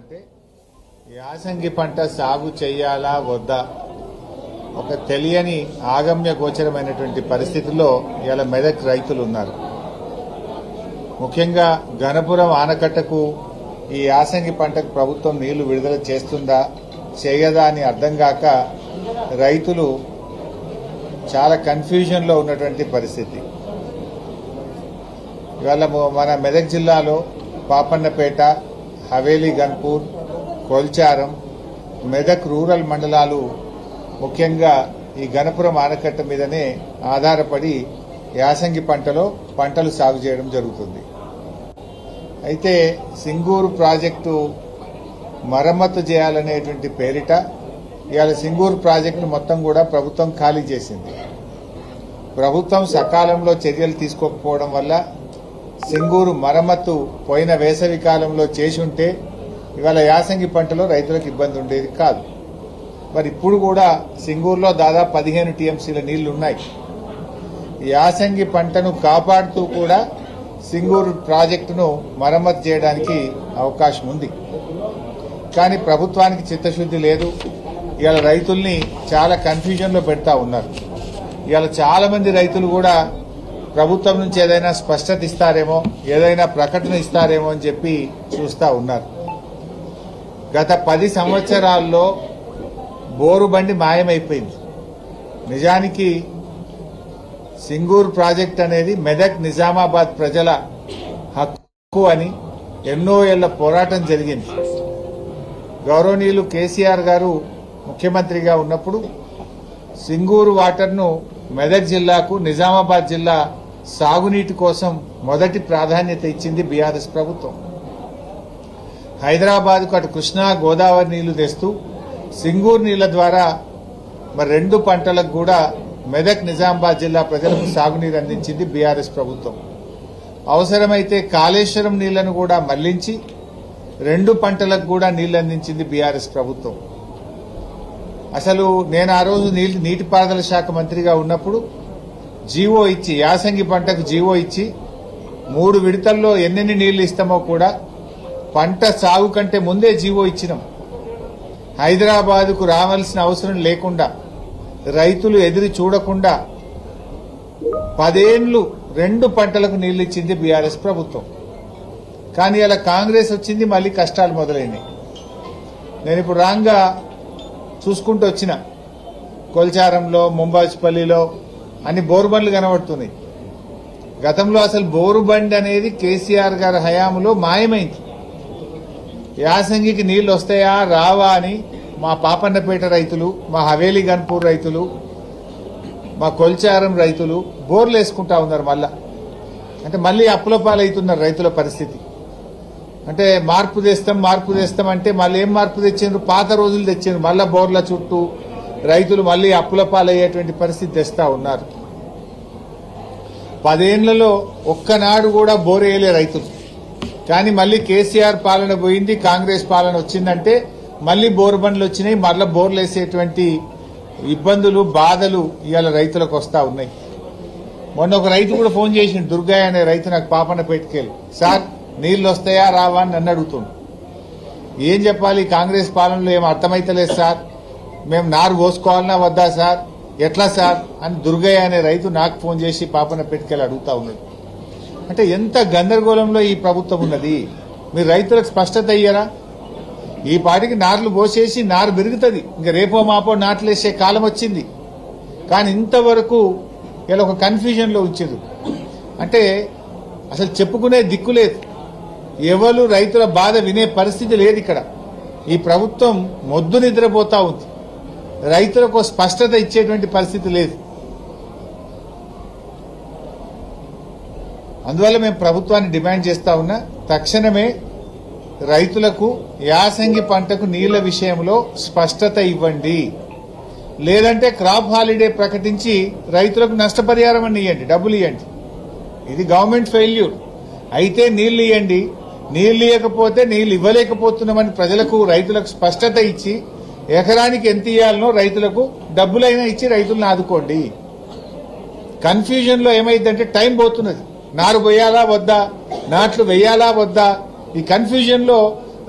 అంటే యాసంగి పంట సాగు చేయాలా వద్దా ఒక తెలియని ఆగమ్య గోచరమైనటువంటి పరిస్థితుల్లో ఇలా మెదక్ రైతులు ఉన్నారు. ముఖ్యంగా గణపురం ఆనకట్టకు ఈ యాసంగి పంటకు ప్రభుత్వం నీళ్లు విడుదల చేస్తుందా చేయదా అని అర్థం కాక రైతులు చాలా కన్ఫ్యూజన్లో ఉన్నటువంటి పరిస్థితి. ఇవాళ మన మెదక్ జిల్లాలో పాపన్నపేట, హవేలీ గన్పూర్, కొల్చారం, మెదక్ రూరల్ మండలాలు ముఖ్యంగా ఈ గణపురం ఆనకట్ట మీదనే ఆధారపడి యాసంగి పంటలు సాగు చేయడం జరుగుతుంది. అయితే సింగూరు ప్రాజెక్టు మరమ్మతు చేయాలనేటువంటి పేరిట ఇవాళ సింగూరు ప్రాజెక్టును మొత్తం కూడా ప్రభుత్వం ఖాళీ చేసింది. ప్రభుత్వం సకాలంలో చర్యలు తీసుకోకపోవడం వల్ల సింగూరు మరమ్మతు పోయిన వేసవి కాలంలో చేసి ఉంటే ఇవాళ యాసంగి పంటలో రైతులకు ఇబ్బంది ఉండేది కాదు. మరి ఇప్పుడు కూడా సింగూరులో దాదాపు 15 టీఎంసీల నీళ్లు ఉన్నాయి. యాసంగి పంటను కాపాడుతూ కూడా సింగూరు ప్రాజెక్టును మరమ్మతు చేయడానికి అవకాశం ఉంది. కానీ ప్రభుత్వానికి చిత్తశుద్ధి లేదు. ఇవాళ రైతుల్ని చాలా కన్ఫ్యూజన్లో పెడతా ఉన్నారు. ఇవాళ చాలా మంది రైతులు కూడా ప్రభుత్వం నుంచి ఏదైనా స్పష్టత ఇస్తారేమో, ఏదైనా ప్రకటన ఇస్తారేమో అని చెప్పి చూస్తా ఉన్నారు. గత 10 సంవత్సరాల్లో బోరుబండి మాయమైపోయింది. నిజానికి సింగూరు ప్రాజెక్ట్ అనేది మెదక్ నిజామాబాద్ ప్రజల హక్కు అని ఎన్నో ఏళ్ల పోరాటం జరిగింది. గౌరవనీయులు కేసీఆర్ గారు ముఖ్యమంత్రిగా ఉన్నప్పుడు సింగూరు వాటర్ను మెదక్ జిల్లాకు, నిజామాబాద్ జిల్లా సాగునీటి కోసం మొదటి ప్రాధాన్యత ఇచ్చింది బీఆర్ఎస్ ప్రభుత్వం. హైదరాబాద్కు అటు కృష్ణా గోదావరి నీళ్లు తెస్తూ సింగూరు నీళ్ల ద్వారా మరి 2 పంటలకు కూడా మెదక్ నిజామాబాద్ జిల్లా ప్రజలకు సాగునీరు అందించింది బీఆర్ఎస్ ప్రభుత్వం. అవసరమైతే కాళేశ్వరం నీళ్లను కూడా మళ్లించి 2 పంటలకు కూడా నీళ్లు అందించింది బీఆర్ఎస్ ప్రభుత్వం. అసలు నేను ఆ రోజు నీటిపారుదల శాఖ మంత్రిగా ఉన్నప్పుడు జీవో ఇచ్చి, యాసంగి పంటకు జీవో ఇచ్చి 3 విడతల్లో ఎన్నెన్ని నీళ్లు ఇస్తామో కూడా పంట సాగు కంటే ముందే జీవో ఇచ్చినాం. హైదరాబాద్కు రావాల్సిన అవసరం లేకుండా, రైతులు ఎదురు చూడకుండా 10 ఏళ్లు 2 పంటలకు నీళ్లు ఇచ్చింది బీఆర్ఎస్ ప్రభుత్వం. కానీ అలా కాంగ్రెస్ వచ్చింది, మళ్లీ కష్టాలు మొదలైనాయి. నేను ఇప్పుడు రాంగా చూసుకుంటూ వచ్చిన కొల్చారంలో, ముంబాజ్పల్లిలో అన్ని బోరుబండ్లు కనబడుతున్నాయి. గతంలో అసలు బోరుబండి అనేది కేసీఆర్ గారి హయాంలో మాయమైంది. యాసంగికి నీళ్లు వస్తాయా రావా అని మా పాపన్నపేట రైతులు, మా హవేలీ గన్పూర్ రైతులు, మా కొల్చారం రైతులు బోర్లు వేసుకుంటా ఉన్నారు. అంటే మళ్ళీ అప్పుల పాలవుతున్నారు రైతుల పరిస్థితి. అంటే మార్పు తెస్తాం అంటే మళ్ళీ ఏం మార్పు తెచ్చిండ్రు? పాత రోజులు తెచ్చిండ్రు. మళ్ళా బోర్ల చుట్టూ రైతులు మళ్ళీ అప్పుల పాలయ్యేటువంటి పరిస్థితి తెస్తా ఉన్నారు. 10 ఏళ్లలో ఒక్కనాడు కూడా బోర్ వేయలే రైతులు. కానీ మళ్ళీ కేసీఆర్ పాలన పోయింది, కాంగ్రెస్ పాలన వచ్చిందంటే మళ్ళీ బోరు బండ్లు వచ్చినాయి. మళ్ళీ బోర్లు వేసేటువంటి ఇబ్బందులు, బాధలు ఇవాళ రైతులకు వస్తా ఉన్నాయి. మొన్న ఒక రైతు కూడా ఫోన్ చేసిండు, దుర్గయ్య అనే రైతు నాకు పాపన్నపేటకెళ్ళి, సార్ నీళ్లు వస్తాయా రావా అని నన్ను అడుగుతుండు. ఏం చెప్పాలి? కాంగ్రెస్ పాలనలో ఏం అర్థమైతలేదు సార్, మేము నారు పోసుకోవాలన్నా వద్దా సార్, ఎట్లా సార్ అని దుర్గయ్య అనే రైతు నాకు ఫోన్ చేసి పాపన్నపేటకెళ్ళి అడుగుతా ఉన్నాడు. అంటే ఎంత గందరగోళంలో ఈ ప్రభుత్వం ఉన్నది. మీరు రైతులకు స్పష్టత అయ్యారా? ఈ పాటికి నార్లు పోసేసి నారు పెరుగుతుంది, ఇంకా రేపో మాపో నాట్లు వేసే కాలం వచ్చింది. కానీ ఇంతవరకు ఇలా ఒక కన్ఫ్యూజన్లో ఉంచారు. అంటే అసలు చెప్పుకునే దిక్కు లేదు. ఎవరు రైతుల బాధ వినే పరిస్థితి లేదు ఇక్కడ. ఈ ప్రభుత్వం మొద్దు నిద్రపోతా ఉంది. రైతులకు స్పష్టత ఇచ్చేటువంటి పరిస్థితి లేదు. అందువల్ల మేము ప్రభుత్వాన్ని డిమాండ్ చేస్తా ఉన్నా, తక్షణమే రైతులకు యాసంగి పంటకు నీళ్ల విషయంలో స్పష్టత ఇవ్వండి. లేదంటే క్రాప్ హాలిడే ప్రకటించి రైతులకు నష్టపరిహారం అని ఇవ్వండి, డబ్బులు ఇవ్వండి. ఇది గవర్నమెంట్ ఫెయిల్యూర్. అయితే నీళ్లు ఇవ్వండి, నీళ్లు ఇవ్వకపోతే నీళ్లు ఇవ్వలేకపోతున్నామని ప్రజలకు, రైతులకు స్పష్టత ఇచ్చి ఎకరానికి ఎంత ఇవ్వాలనో రైతులకు డబ్బులైనా ఇచ్చి రైతులను ఆదుకోండి. కన్ఫ్యూజన్ లో ఏమైందంటే టైం పోతున్నది. నారు వేయాలా వద్దా, నాట్లు వేయాలా వద్దా, ఈ కన్ఫ్యూజన్ లో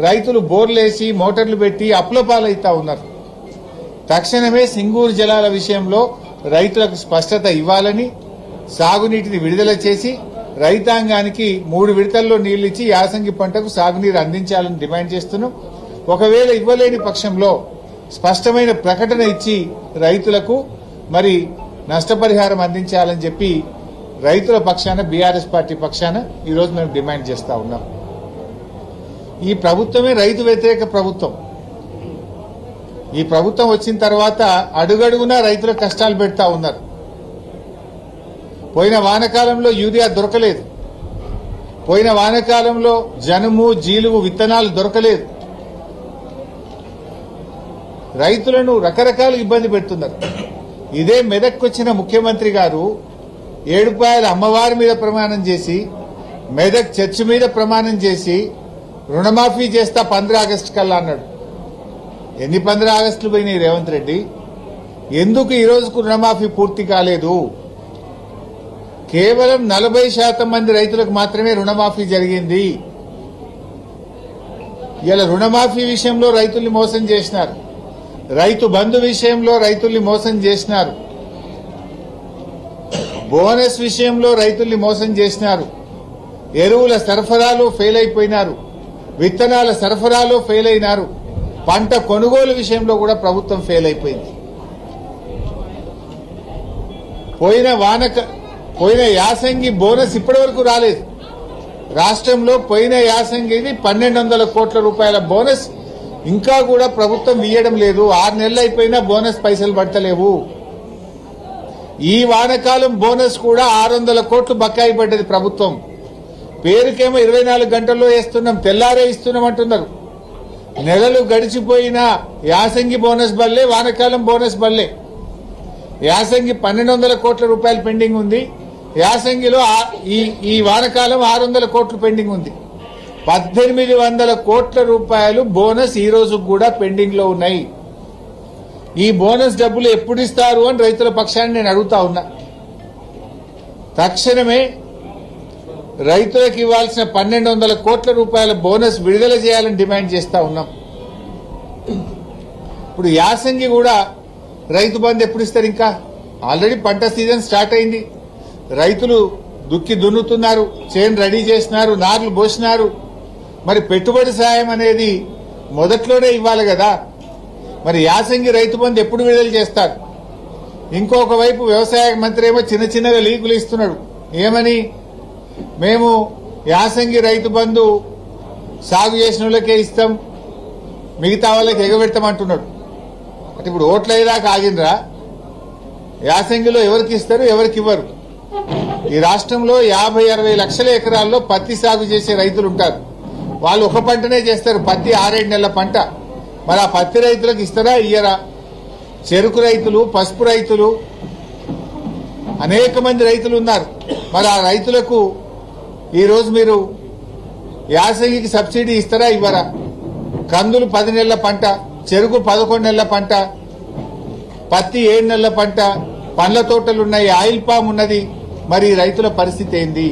రైతులు బోర్లేసి మోటార్లు పెట్టి అప్పులపాలైతా ఉన్నారు. తక్షణమే సింగూరు జలాల విషయంలో రైతులకు స్పష్టత ఇవ్వాలని, సాగునీటిని విడుదల చేసి రైతాంగానికి 3 విడతల్లో నీళ్లిచ్చి యాసంగి పంటకు సాగునీరు అందించాలని డిమాండ్ చేస్తున్నాం. ఒకవేళ ఇవ్వలేని పక్షంలో స్పష్టమైన ప్రకటన ఇచ్చి రైతులకు మరి నష్టపరిహారం అందించాలని చెప్పి రైతుల పక్షాన బీఆర్ఎస్ పార్టీ పక్షాన ఈరోజు మేము డిమాండ్ చేస్తా ఉన్నాం. ఈ ప్రభుత్వమే రైతు వ్యతిరేక ప్రభుత్వం. ఈ ప్రభుత్వం వచ్చిన తర్వాత అడుగడుగునా రైతుల కష్టాలు పెడతా ఉన్నారు. పోయిన వానకాలంలో యూరియా దొరకలేదు, పోయిన వానకాలంలో జనుము జీలుగు విత్తనాలు దొరకలేదు. రైతులను రకరకాల ఇబ్బంది పెడుతున్నారు. ఇదే మెదక్కు వచ్చిన ముఖ్యమంత్రి గారు ఏడుపాయల అమ్మవారి మీద ప్రమాణం చేసి, మెదక్ చర్చి మీద ప్రమాణం చేసి రుణమాఫీ చేస్తా 15 ఆగస్టు కల్లా అన్నాడు. ఎన్ని 15 ఆగస్టులు పోయినాయి రేవంత్ రెడ్డి? ఎందుకు ఈ రోజుకు రుణమాఫీ పూర్తి కాలేదు? కేవలం 40% మంది రైతులకు మాత్రమే రుణమాఫీ జరిగింది. ఇలా రుణమాఫీ విషయంలో రైతుల్ని మోసం చేసినారు, రైతు బంధు విషయంలో రైతుల్ని మోసం చేసినారు, బోనస్ విషయంలో రైతుల్ని మోసం చేసినారు, ఎరువుల సరఫరాలో ఫెయిల్ అయిపోయినారు, విత్తనాల సరఫరాలో ఫెయిల్ అయినారు, పంట కొనుగోలు విషయంలో కూడా ప్రభుత్వం ఫెయిల్ అయిపోయింది. పోయిన యాసంగి బోనస్ ఇప్పటి వరకు రాలేదు. రాష్ట్రంలో పోయిన యాసంగిది 1200 కోట్ల రూపాయల బోనస్ ఇంకా కూడా ప్రభుత్వం ఇయ్యడం లేదు. 6 నెలలు అయిపోయినా బోనస్ పైసలు పడతలేవు. ఈ వానకాలం బోనస్ కూడా 600 కోట్లు బకాయి పడ్డది ప్రభుత్వం. పేరుకేమో 24 గంటల్లో వేస్తున్నాం, తెల్లారే ఇస్తున్నాం అంటున్నారు. నెలలు గడిచిపోయినా యాసంగి బోనస్ బల్లే, వానకాలం బోనస్ బల్లే. యాసంగి 1200 కోట్ల రూపాయలు పెండింగ్ ఉంది. యాసంగిలో ఈ వానకాలం 600 కోట్లు పెండింగ్ ఉంది. 1800 కోట్ల రూపాయలు బోనస్ ఈ రోజు కూడా పెండింగ్ లో ఉన్నాయి. ఈ బోనస్ డబ్బులు ఎప్పుడు ఇస్తారు అని రైతుల పక్షాన్ని నేను అడుగుతా ఉన్నా. తక్షణమే రైతులకు ఇవ్వాల్సిన 1200 కోట్ల రూపాయల బోనస్ విడుదల చేయాలని డిమాండ్ చేస్తా ఉన్నాం. ఇప్పుడు యాసంగి కూడా రైతు బంధు ఎప్పుడు ఇస్తారు? ఇంకా ఆల్రెడీ పంట సీజన్ స్టార్ట్ అయింది. రైతులు దుక్కి దున్నుతున్నారు, చేను రెడీ చేసినారు, నార్లు పోసినారు. మరి పెట్టుబడి సాయం అనేది మొదట్లోనే ఇవ్వాలి కదా. మరి యాసంగి రైతు బంధు ఎప్పుడు విడుదల చేస్తారు? ఇంకొక వైపు వ్యవసాయ మంత్రి ఏమో చిన్నగా లీకులు ఇస్తున్నాడు. ఏమని? మేము యాసంగి రైతు బంధు సాగు చేసిన వాళ్ళకే ఇస్తాం, మిగతా వాళ్ళకి ఎగబెడతామంటున్నాడు. అంటే ఇప్పుడు ఓట్లు అయ్యేదాకా ఆగిండ్రా? యాసంగిలో ఎవరికి ఇస్తారు, ఎవరికి ఇవ్వరు? ఈ రాష్ట్రంలో 50-60 లక్షల ఎకరాల్లో పత్తి సాగు చేసే రైతులు ఉంటారు. వాళ్ళు ఒక పంటనే చేస్తారు, పత్తి 6-7 నెలల పంట. మరి ఆ పత్తి రైతులకు ఇస్తారా, ఇయ్యరా? చెరుకు రైతులు, పసుపు రైతులు, అనేక మంది రైతులు ఉన్నారు. మరి ఆ రైతులకు ఈరోజు మీరు యాసంగికి సబ్సిడీ ఇస్తారా, ఇవ్వరా? కందులు 10 నెలల పంట, చెరుకు 11 నెలల పంట, పత్తి 7 నెలల పంట, పండ్ల తోటలున్నాయి, ఆయిల్ పామ్ ఉన్నది. మరి రైతుల పరిస్థితి ఏంది?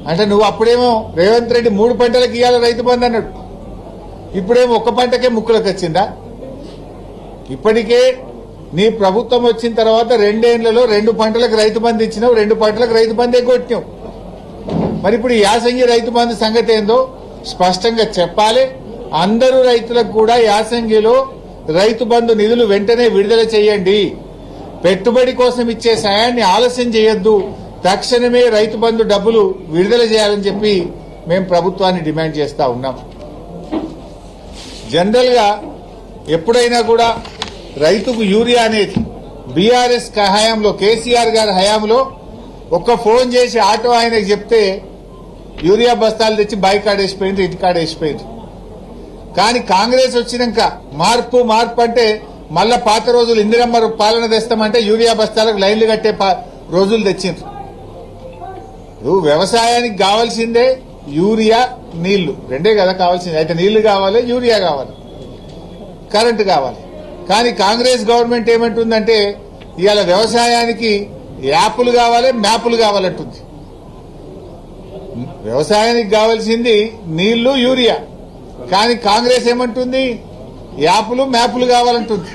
అంటే నువ్వు అప్పుడేమో రేవంత్ రెడ్డి 3 పంటలకు ఇవ్వాలి రైతు బంధు అన్నాడు, ఇప్పుడేమో ఒక్క పంటకే ముక్కులకు వచ్చిందా? ఇప్పటికే నీ ప్రభుత్వం వచ్చిన తర్వాత 2 ఏళ్లలో 2 పంటలకు రైతు బంధు ఇచ్చినావు, 2 పంటలకు రైతు బంధే కొట్టినావు. మరి ఇప్పుడు యాసంగి రైతు బంధు సంగతి ఏందో స్పష్టంగా చెప్పాలి. అందరూ రైతులకు కూడా యాసంగిలో రైతు బంధు నిధులు వెంటనే విడుదల చేయండి. పెట్టుబడి కోసం ఇచ్చే సాయాన్ని ఆలస్యం చేయొద్దు. తక్షణమే రైతు బంధు డబ్బులు విడుదల చేయాలని చెప్పి మేము ప్రభుత్వాన్ని డిమాండ్ చేస్తా ఉన్నాం. జనరల్ గా ఎప్పుడైనా కూడా రైతుకు యూరియా అనేది బీఆర్ఎస్ హయాంలో, కేసీఆర్ గారి హయాంలో ఒక్క ఫోన్ చేసి ఆటో ఆయనకు చెప్తే యూరియా బస్తాలు తెచ్చి బాయికాడ వేసిపోయింది, ఇంటికాడ వేసిపోయింది. కానీ కాంగ్రెస్ వచ్చినాక మార్పు అంటే మళ్ళా పాత రోజులు ఇందిరమ్మ పాలన తెస్తామంటే యూరియా బస్తాలకు లైన్లు కట్టే రోజులు తెచ్చిండ్రు. వ్యవసాయానికి కావాల్సిందే యూరియా, నీళ్లు, రెండే కదా కావాల్సింది. అయితే నీళ్లు కావాలి, యూరియా కావాలి, కరెంటు కావాలి. కానీ కాంగ్రెస్ గవర్నమెంట్ ఏమంటుందంటే ఇవాళ వ్యవసాయానికి యాప్లు కావాలి, మ్యాపులు కావాలంటుంది. వ్యవసాయానికి కావాల్సింది నీళ్లు, యూరియా. కానీ కాంగ్రెస్ ఏమంటుంది? యాపులు, మ్యాపులు కావాలంటుంది.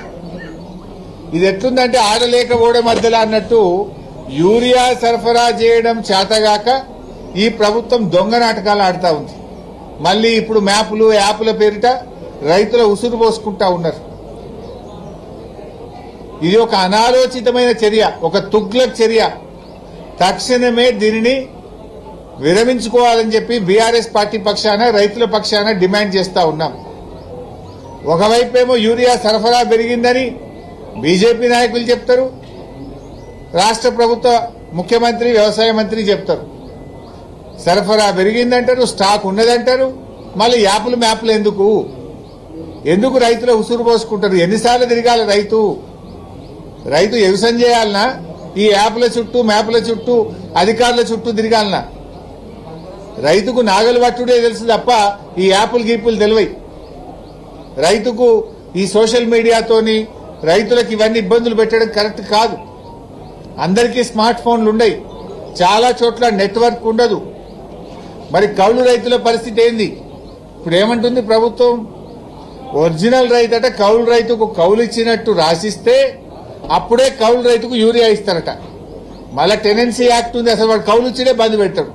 ఇది ఎట్లుందంటే ఆడలేక ఓడ మధ్యలో అన్నట్టు యూరియా సరఫరా చేయడం చేతగాక ఈ ప్రభుత్వం దొంగ నాటకాలు ఆడుతా ఉంది. మళ్ళీ ఇప్పుడు మ్యాపులు, యాపుల పేరిట రైతుల ఉసురు పోసుకుంటా ఉన్నారు. ఇది ఒక అనాలోచితమైన చర్య, ఒక తుగ్లక్ చర్య. తక్షణమే దీనిని విరమించుకోవాలని చెప్పి బీఆర్ఎస్ పార్టీ పక్షాన, రైతుల పక్షాన డిమాండ్ చేస్తా ఉన్నాం. ఒకవైపేమో యూరియా సరఫరా పెరిగిందని బీజేపీ నాయకులు చెప్తారు, రాష్ట్ర ప్రభుత్వ ముఖ్యమంత్రి, వ్యవసాయ మంత్రి చెప్తారు. సరఫరా పెరిగిందంటారు, స్టాక్ ఉన్నదంటారు. మళ్ళీ యాపులు, మ్యాపులు ఎందుకు రైతుల ఉసురు పోసుకుంటారు? ఎన్నిసార్లు తిరగాలి రైతు వ్యవసాయం చేయాలన్నా? ఈ యాప్ల చుట్టూ, మ్యాప్ల చుట్టూ, అధికారుల చుట్టూ తిరగాలన్నా? రైతుకు నాగలు పట్టుడే తెలుసు తప్ప ఈ యాపులు, గీపులు తెలివై. రైతుకు ఈ సోషల్ మీడియాతోని రైతులకు ఇవన్నీ ఇబ్బందులు పెట్టడం కరెక్ట్ కాదు. అందరికీ స్మార్ట్ ఫోన్లు ఉన్నాయి, చాలా చోట్ల నెట్వర్క్ ఉండదు. మరి కౌలు రైతుల పరిస్థితి ఏంది? ఇప్పుడు ఏమంటుంది ప్రభుత్వం? ఒరిజినల్ రైతట కౌలు రైతుకు కౌలు ఇచ్చినట్టు రాసిస్తే అప్పుడే కౌలు రైతుకు యూరియా ఇస్తారట. మళ్ళా టెనెన్సీ యాక్ట్ ఉంది, అసలు వాడు కౌలు ఇచ్చినే బంద్ పెడతాడు.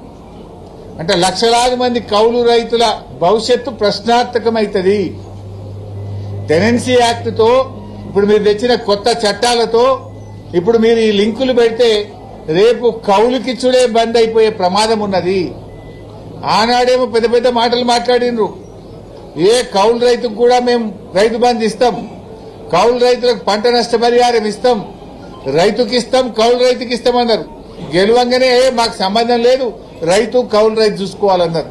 అంటే లక్షలాది మంది కౌలు రైతుల భవిష్యత్తు ప్రశ్నార్థకమైతుంది. టెనెన్సీ యాక్ట్ తో, ఇప్పుడు మీరు తెచ్చిన కొత్త చట్టాలతో ఇప్పుడు మీరు ఈ లింకులు పెడితే రేపు కౌలుకిచ్చుడే బంద్ అయిపోయే ప్రమాదం ఉన్నది. ఆనాడేమో పెద్ద పెద్ద మాటలు మాట్లాడినరు. ఏ కౌలు రైతుకు కూడా మేము రైతు బంధు ఇస్తాం, కౌలు రైతులకు పంట నష్టపరిహారం ఇస్తాం, రైతుకి ఇస్తాం, కౌలు రైతుకి ఇస్తామన్నారు. గెలువంగానే మాకు సంబంధం లేదు, రైతు కౌలు రైతు చూసుకోవాలన్నారు.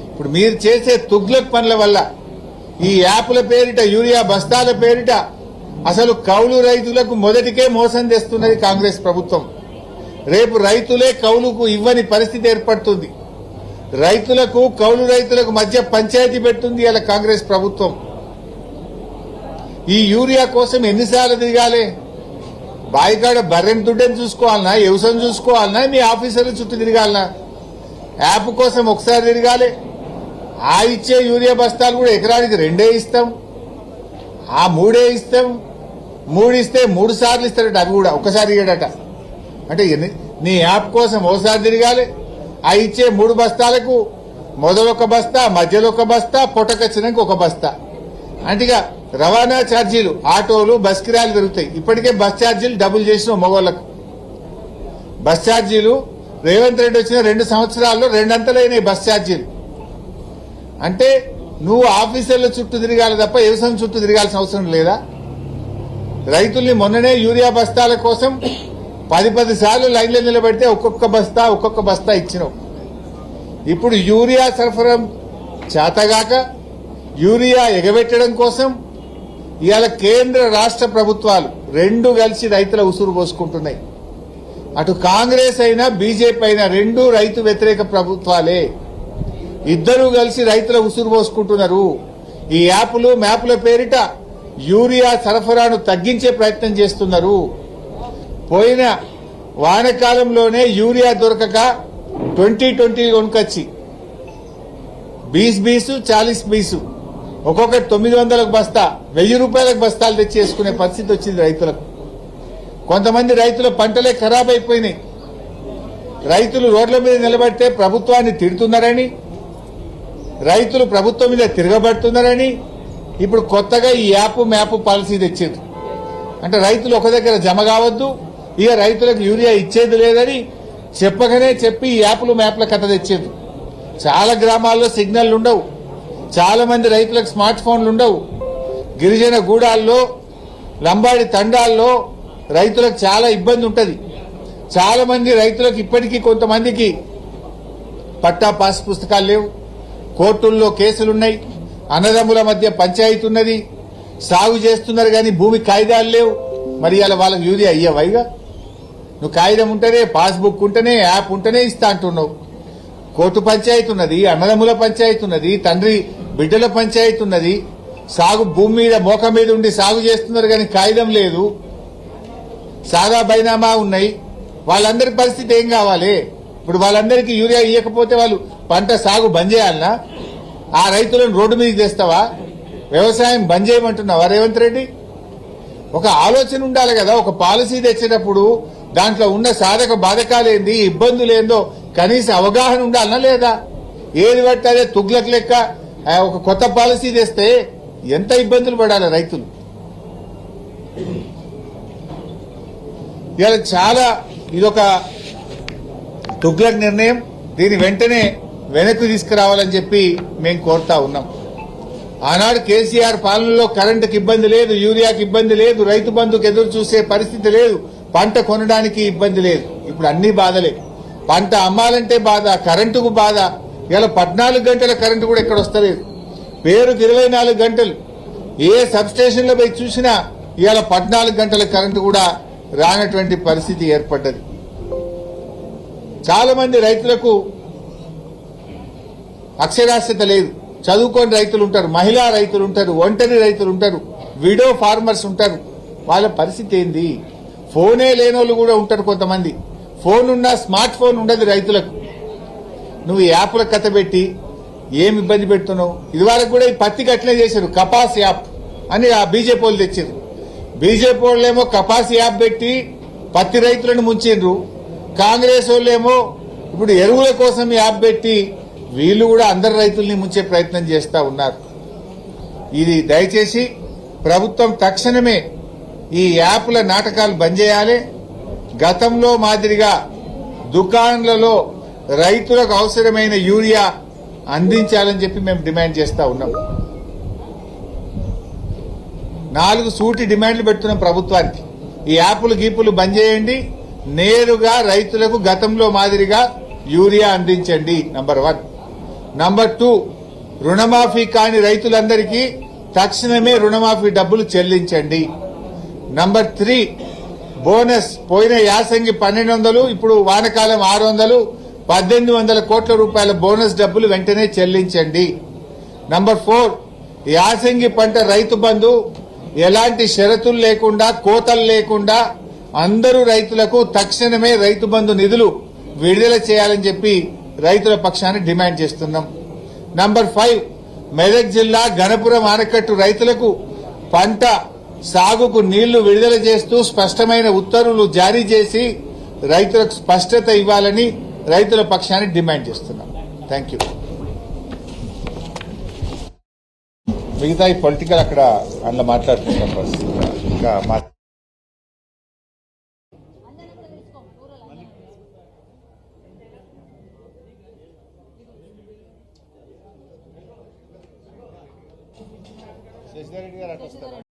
ఇప్పుడు మీరు చేసే తుగ్లక్ పనుల వల్ల, ఈ యాప్ల పేరిట, యూరియా బస్తాల పేరిట అసలు కౌలు రైతులకు మొదటికే మోసం చేస్తున్నది కాంగ్రెస్ ప్రభుత్వం. రేపు రైతులే కౌలుకు ఇవ్వని పరిస్థితి ఏర్పడుతుంది. రైతులకు, కౌలు రైతులకు మధ్య పంచాయతీ పెడుతుంది ఇలా కాంగ్రెస్ ప్రభుత్వం. ఈ యూరియా కోసం ఎన్నిసార్లు తిరగాలి? బాయికాడ బర్రెని దుడ్డని చూసుకోవాలన్నా, వ్యవసాయం చూసుకోవాలన్నా, మీ ఆఫీసర్ల చుట్టూ తిరగాలన్నా? యాప్ కోసం ఒకసారి తిరగాలి. ఆ ఇచ్చే యూరియా బస్తాలు కూడా ఎకరానికి 2 ఇస్తాం, ఆ 3 ఇస్తాం. 3 ఇస్తే 3 సార్లు ఇస్తారట, అవి కూడా ఒకసారి ఇయ్యడట. అంటే నీ యాప్ కోసం ఒకసారి తిరగాలి. ఆ ఇచ్చే 3 బస్తాలకు మొదలొక బస్తా, మధ్యలో ఒక బస్తా, పొట్టకొచ్చినాక ఒక బస్తా. అంటే రవాణా ఛార్జీలు, ఆటోలు, బస్ కిరాయిలు పెరుగుతాయి. ఇప్పటికే బస్ ఛార్జీలు డబుల్ చేసిన మగవాళ్లకు. బస్ ఛార్జీలు రేవంత్ రెడ్డి వచ్చిన 2 సంవత్సరాల్లో 2 అంతలైనాయి బస్ ఛార్జీలు. అంటే నువ్వు ఆఫీసర్ల చుట్టూ తిరగాలి తప్ప వ్యవసాయం చుట్టూ తిరగాల్సిన అవసరం లేదా? రైతుల్ని మొన్ననే యూరియా బస్తాల కోసం 10 సార్లు లైన్లో నిలబెడితే ఒక్కొక్క బస్తా ఇచ్చినావు. ఇప్పుడు యూరియా సరఫరా చేతగాక యూరియా ఎగబెట్టడం కోసం ఇవాళ కేంద్ర రాష్ట్ర ప్రభుత్వాలు 2 కలిసి రైతుల ఉసురు పోసుకుంటున్నాయి. అటు కాంగ్రెస్ అయినా, బీజేపీ అయినా 2 రైతు వ్యతిరేక ప్రభుత్వాలే. ఇద్దరూ కలిసి రైతుల ఉసురు పోసుకుంటున్నారు. ఈ యాప్లు, మ్యాప్ల పేరిట యూరియా సరఫరాను తగ్గించే ప్రయత్నం చేస్తున్నారు. పోయిన వానకాలంలోనే యూరియా దొరకక 2020 కొనుకొచ్చి 20 40 ఒక్కొక్కటి 900 బస్తా, 1000 రూపాయలకు బస్తాలు తెచ్చేసుకునే పరిస్థితి వచ్చింది రైతులకు. కొంతమంది రైతుల పంటలే ఖరాబ్ అయిపోయినాయి. రైతులు రోడ్ల మీద నిలబడితే ప్రభుత్వాన్ని తిడుతున్నారని, రైతులు ప్రభుత్వం మీద తిరగబడుతున్నారని ఇప్పుడు కొత్తగా ఈ యాప్, మ్యాప్ పాలసీ తెచ్చేది. అంటే రైతులు ఒక దగ్గర జమ కావద్దు, ఇక రైతులకు యూరియా ఇచ్చేది లేదని చెప్పగానే చెప్పి ఈ యాప్లు, మ్యాప్ల కథ తెచ్చేది. చాలా గ్రామాల్లో సిగ్నల్ ఉండవు, చాలా మంది రైతులకు స్మార్ట్ ఫోన్లు ఉండవు. గిరిజన గూడాల్లో, లంబాడి తండాల్లో రైతులకు చాలా ఇబ్బంది ఉంటుంది. చాలా మంది రైతులకు ఇప్పటికీ కొంతమందికి పట్టా పాస్ పుస్తకాలు లేవు, కోర్టుల్లో కేసులున్నాయి, అన్నదమ్ముల మధ్య పంచాయతీ ఉన్నది, సాగు చేస్తున్నారు కానీ భూమి కాయిదాలు లేవు. మరి ఇలా వాళ్ళకి యూరియా అయ్యావైగా? నువ్వు కాగితం ఉంటేనే, పాస్బుక్ ఉంటేనే, యాప్ ఉంటేనే ఇస్తా అంటున్నావు. కోర్టు పంచాయతీ ఉన్నది, అన్నదమ్ముల పంచాయతీ ఉన్నది, తండ్రి బిడ్డల పంచాయతీ ఉన్నది. సాగు భూమి మీద, మోక మీద ఉండి సాగు చేస్తున్నారు కానీ కాగితం లేదు, సాదా బైనామా ఉన్నాయి. వాళ్ళందరి పరిస్థితి ఏం కావాలి? ఇప్పుడు వాళ్ళందరికీ యూరియా ఇవ్వకపోతే వాళ్ళు పంట సాగు బంద్ చేయాలనా? ఆ రైతులను రోడ్డు మీదకి తెస్తావా? వ్యవసాయం బంద్ చేయమంటున్నావా రేవంత్ రెడ్డి? ఒక ఆలోచన ఉండాలి కదా. ఒక పాలసీ తెచ్చేటప్పుడు దాంట్లో ఉన్న సాధక బాధకాలు ఏంది, ఇబ్బందులు ఏందో కనీస అవగాహన ఉండాలనా లేదా? ఏది పడితే అదే తుగ్లక్ లెక్క ఒక కొత్త పాలసీ తెస్తే ఎంత ఇబ్బందులు పడాలి రైతులు. ఇవాళ చాలా ఇదొక తుగ్లక్ నిర్ణయం. దీని వెంటనే వెనక్కి తీసుకురావాలని చెప్పి మేము కోరుతా ఉన్నాం. ఆనాడు కేసీఆర్ పాలనలో కరెంటుకి ఇబ్బంది లేదు, యూరియాకి ఇబ్బంది లేదు, రైతు బంధుకు ఎదురు చూసే పరిస్థితి లేదు, పంట కొనడానికి ఇబ్బంది లేదు. ఇప్పుడు అన్ని బాధలే. పంట అమ్మాలంటే బాధ, కరెంటుకు బాధ. ఇలా 14 గంటల కరెంటు కూడా ఎక్కడ వస్తలేదు. పేరుకు 24 గంటలు. ఏ సబ్ స్టేషన్లో పోయి చూసినా ఇవాళ 14 గంటల కరెంటు కూడా రానటువంటి పరిస్థితి ఏర్పడ్డది. చాలా మంది రైతులకు అక్షరాస్యత లేదు. చదువుకోని రైతులు ఉంటారు, మహిళా రైతులు ఉంటారు, ఒంటరి రైతులు ఉంటారు, విడో ఫార్మర్స్ ఉంటారు. వాళ్ళ పరిస్థితి ఏంది? ఫోనే లేనోళ్ళు కూడా ఉంటారు కొంతమంది. ఫోన్ ఉన్నా స్మార్ట్ ఫోన్ ఉండదు రైతులకు. నువ్వు యాప్ల కథ పెట్టి ఏం ఇబ్బంది పెడుతున్నావు? ఇదివరకు కూడా ఈ పత్తికి అట్లే చేశారు, కపాస్ యాప్ అని ఆ బీజేపీ వాళ్ళు తెచ్చారు. బీజేపీ వాళ్ళేమో కపాస్ యాప్ పెట్టి పత్తి రైతులను ముంచిండ్రు. కాంగ్రెస్ వాళ్ళేమో ఇప్పుడు ఎరువుల కోసం యాప్ పెట్టి వీళ్ళు కూడా అందరు రైతుల్ని ముంచే ప్రయత్నం చేస్తా ఉన్నారు. ఇది దయచేసి ప్రభుత్వం తక్షణమే ఈ యాప్ల నాటకాలు బంద్ చేయాలి. గతంలో మాదిరిగా దుకాణాలలో రైతులకు అవసరమైన యూరియా అందించాలని చెప్పి మేము డిమాండ్ చేస్తా ఉన్నాం. 4 సూటి డిమాండ్లు పెడుతున్నాం ప్రభుత్వానికి. ఈ యాప్లు గీపులు బంద్ చేయండి, నేరుగా రైతులకు గతంలో మాదిరిగా యూరియా అందించండి. నంబర్ 1. నంబర్ 2, రుణమాఫీ కాని రైతులందరికీ తక్షణమే రుణమాఫీ డబ్బులు చెల్లించండి. నంబర్ 3, బోనస్ పోయిన యాసంగి 1200, ఇప్పుడు వానకాలం 600, 1800 కోట్ల రూపాయల బోనస్ డబ్బులు వెంటనే చెల్లించండి. నంబర్ 4, యాసంగి పంట రైతు బంధు ఎలాంటి షరతులు లేకుండా, కోతలు లేకుండా అందరూ రైతులకు తక్షణమే రైతు బంధు నిధులు విడుదల చేయాలని చెప్పి రైతుల పక్షాన్ని డిమాండ్ చేస్తున్నాం. నంబర్ 5, మెదక్ జిల్లా గణపురం ఆనకట్టు రైతులకు పంట సాగుకు నీళ్లు విడుదల చేస్తూ స్పష్టమైన ఉత్తర్వులు జారీ చేసి రైతులకు స్పష్టత ఇవ్వాలని రైతుల పక్షాన్ని డిమాండ్ చేస్తున్నాం. Thank you. మిగతా ఈ పొలిటికల్ అక్కడ అందులో మాట్లాడుతున్నాం. ఇంకా శశిధర్ రెడ్డి గారు అటు వస్తారు.